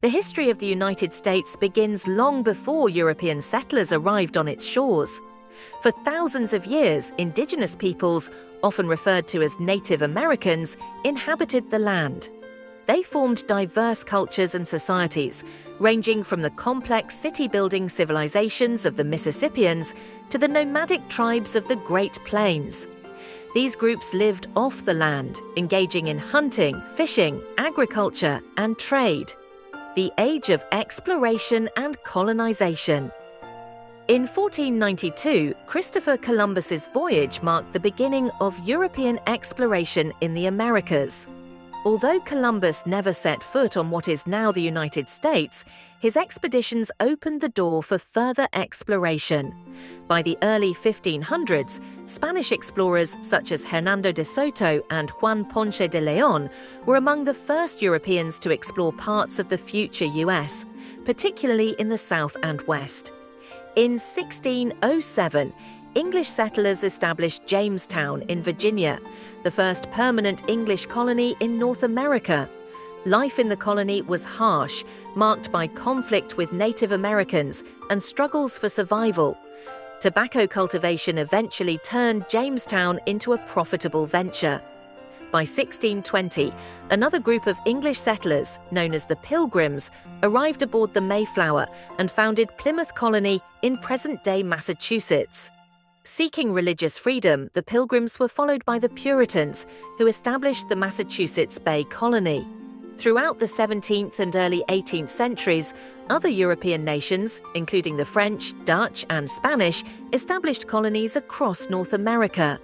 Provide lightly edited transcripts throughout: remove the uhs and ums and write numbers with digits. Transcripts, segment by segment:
The history of the United States begins long before European settlers arrived on its shores. For thousands of years, indigenous peoples, often referred to as Native Americans, inhabited the land. They formed diverse cultures and societies, ranging from the complex city-building civilizations of the Mississippians to the nomadic tribes of the Great Plains. These groups lived off the land, engaging in hunting, fishing, agriculture, and trade. The age of exploration and colonization. In 1492, Christopher Columbus's voyage marked the beginning of European exploration in the Americas. Although Columbus never set foot on what is now the United States, his expeditions opened the door for further exploration. By the early 1500s, Spanish explorers such as Hernando de Soto and Juan Ponce de León were among the first Europeans to explore parts of the future US, particularly in the south and west. In 1607, English settlers established Jamestown in Virginia, the first permanent English colony in North America. Life in the colony was harsh, marked by conflict with Native Americans and struggles for survival. Tobacco cultivation eventually turned Jamestown into a profitable venture. By 1620, another group of English settlers, known as the Pilgrims, arrived aboard the Mayflower and founded Plymouth Colony in present-day Massachusetts. Seeking religious freedom, the Pilgrims were followed by the Puritans, who established the Massachusetts Bay Colony. Throughout the 17th and early 18th centuries, other European nations, including the French, Dutch, and Spanish, established colonies across North America.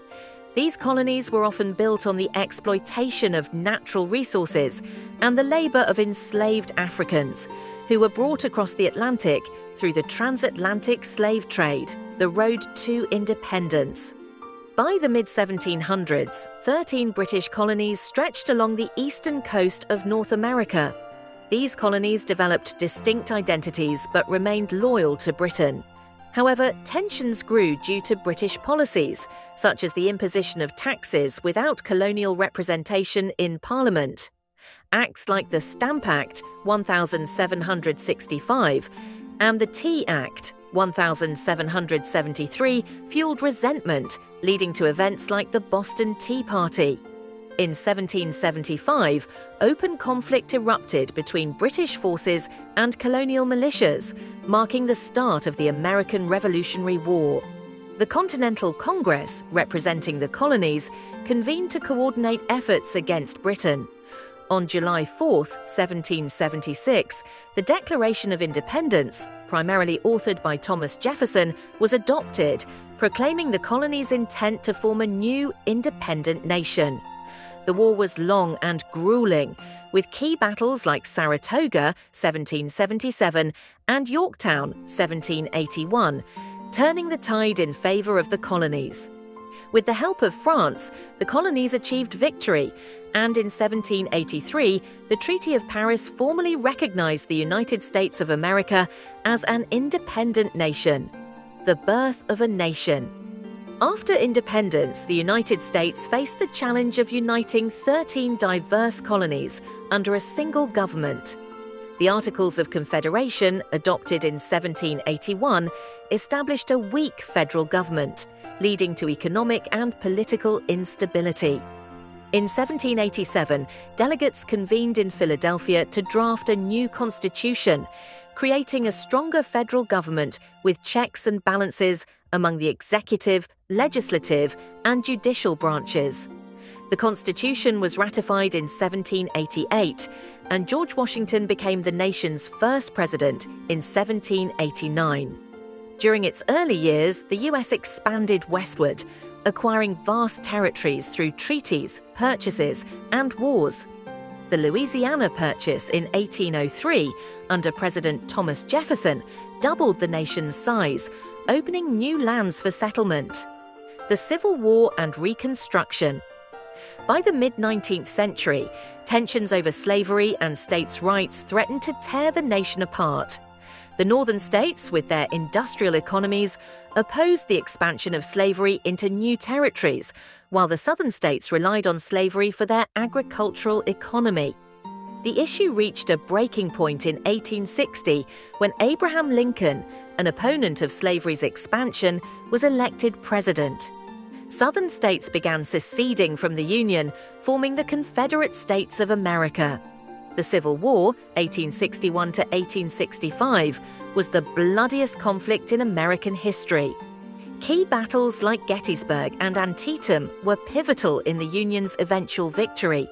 These colonies were often built on the exploitation of natural resources and the labor of enslaved Africans, who were brought across the Atlantic through the transatlantic slave trade, the road to independence. By the mid-1700s, 13 British colonies stretched along the eastern coast of North America. These colonies developed distinct identities but remained loyal to Britain. However, tensions grew due to British policies, such as the imposition of taxes without colonial representation in Parliament. Acts like the Stamp Act, 1765, and the Tea Act, 1773, fueled resentment, leading to events like the Boston Tea Party. In 1775, open conflict erupted between British forces and colonial militias, marking the start of the American Revolutionary War. The Continental Congress, representing the colonies, convened to coordinate efforts against Britain. On July 4, 1776, the Declaration of Independence, primarily authored by Thomas Jefferson, was adopted, proclaiming the colony's intent to form a new independent nation. The war was long and grueling, with key battles like Saratoga, 1777, and Yorktown, 1781, turning the tide in favor of the colonies. With the help of France, the colonies achieved victory, and in 1783, the Treaty of Paris formally recognized the United States of America as an independent nation. The birth of a nation. After independence, the United States faced the challenge of uniting 13 diverse colonies under a single government. The Articles of Confederation, adopted in 1781, established a weak federal government, leading to economic and political instability. In 1787, delegates convened in Philadelphia to draft a new constitution, creating a stronger federal government with checks and balances among the executive, legislative, and judicial branches. The Constitution was ratified in 1788, and George Washington became the nation's first president in 1789. During its early years, the US expanded westward, acquiring vast territories through treaties, purchases, and wars. The Louisiana Purchase in 1803, under President Thomas Jefferson, doubled the nation's size, opening new lands for settlement. The Civil War and Reconstruction. By the mid-19th century, tensions over slavery and states' rights threatened to tear the nation apart. The northern states, with their industrial economies, opposed the expansion of slavery into new territories, while the southern states relied on slavery for their agricultural economy. The issue reached a breaking point in 1860 when Abraham Lincoln, an opponent of slavery's expansion, was elected president. Southern states began seceding from the Union, forming the Confederate States of America. The Civil War, 1861 to 1865, was the bloodiest conflict in American history. Key battles like Gettysburg and Antietam were pivotal in the Union's eventual victory.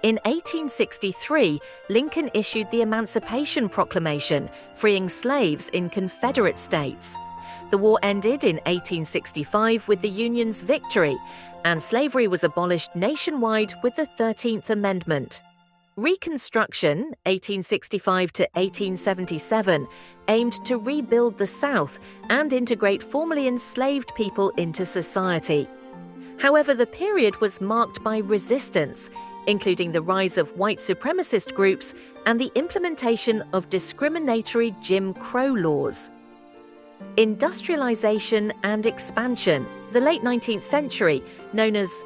In 1863, Lincoln issued the Emancipation Proclamation, freeing slaves in Confederate states. The war ended in 1865 with the Union's victory, and slavery was abolished nationwide with the 13th Amendment. Reconstruction, 1865 to 1877, aimed to rebuild the South and integrate formerly enslaved people into society. However, the period was marked by resistance, including the rise of white supremacist groups and the implementation of discriminatory Jim Crow laws. Industrialization and expansion. The late 19th century, known as